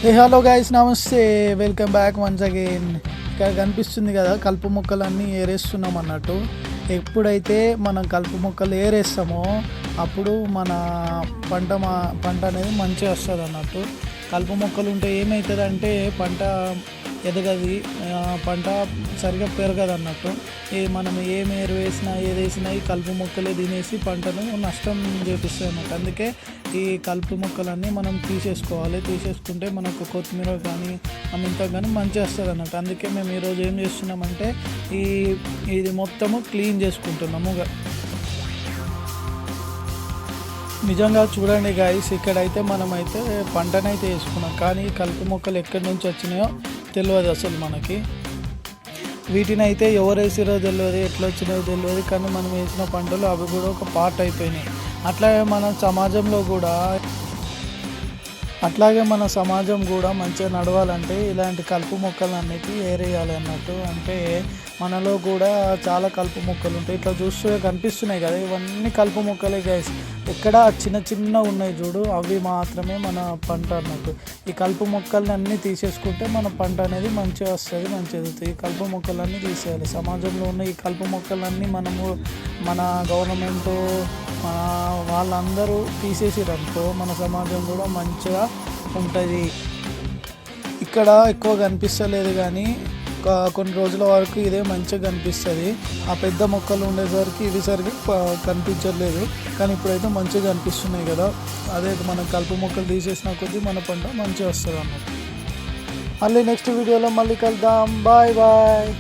Hello guys, నమస్తే, welcome back once again. ఇక్కడ కనిపిస్తుంది కదా, కలుపు మొక్కలన్నీ ఏరేస్తున్నాం అన్నట్టు. ఎప్పుడైతే మనం కలుపు మొక్కలు ఏరేస్తామో అప్పుడు మన పంట అనేది మంచిగా వస్తుంది అన్నట్టు. కలుపు మొక్కలు ఉంటే ఏమవుతుంది అంటే పంట ఎదగది, పంట సరిగా పెరగదు అన్నట్టు. మనం ఏం ఏరు వేసినా ఏది వేసినా ఈ కలుపు మొక్కలే తినేసి పంటను నష్టం చేపిస్తాయి అన్నట్టు. అందుకే ఈ కలుపు మొక్కలన్నీ మనం తీసేసుకుంటే మనకు కొత్తిమీర కానీ అంతా కానీ మంచిగా వస్తుంది అన్నట్టు. అందుకే మేము ఈరోజు ఏం చేస్తున్నామంటే ఇది మొత్తము క్లీన్ చేసుకుంటున్నాము. నిజంగా చూడండి గాయస్, ఇక్కడైతే మనమైతే పంటనైతే వేసుకున్నాం, కానీ కలుపు మొక్కలు ఎక్కడి నుంచి వచ్చినాయో తెలియదు అసలు మనకి. వీటిని అయితే ఎవరు వేసిరో తెలియదు, ఎట్లా వచ్చినాయో తెలియదు, కానీ మనం వేసిన పంటలు అవి కూడా ఒక పార్ట్ అయిపోయినాయి. అట్లాగే మన సమాజం కూడా మంచిగా నడవాలంటే ఇలాంటి కలుపు మొక్కలన్నిటి ఏరేయాలి అన్నట్టు. అంటే మనలో కూడా చాలా కలుపు మొక్కలు ఉంటాయి. ఇట్లా చూస్తే కనిపిస్తున్నాయి కదా, ఇవన్నీ కలుపు మొక్కలే గైస్. ఎక్కడ చిన్న ఉన్నాయి చూడు, అవి మాత్రమే మన పంట అన్నట్టు. ఈ కలుపు మొక్కల్ని అన్నీ తీసేసుకుంటే మన పంట అనేది మంచిగా వస్తుంది, మంచిగా ఎదుగుతుంది. ఈ కలుపు మొక్కలన్నీ తీసేయాలి. సమాజంలో ఉన్న ఈ కలుపు మొక్కలన్నీ మన గవర్నమెంట్ వాళ్ళందరూ తీసేసిరనుకో మన సమాజం కూడా మంచిగా ఉంటుంది. ఇక్కడ ఎక్కువ కనిపిస్తలేదు, కానీ కొన్ని రోజుల వరకు ఇదే మంచిగా కనిపిస్తుంది. ఆ పెద్ద మొక్కలు ఉండేసరికి ఇవి సరిగ్గా కనిపించట్లేదు, కానీ ఇప్పుడైతే మంచిగా కనిపిస్తున్నాయి కదా. అదే మనం కలుపు మొక్కలు తీసేసిన కొద్దీ మన పంట మంచిగా వస్తుంది అన్నమాట. మళ్ళీ నెక్స్ట్ వీడియోలో మళ్ళీ కలుద్దాం. Bye bye.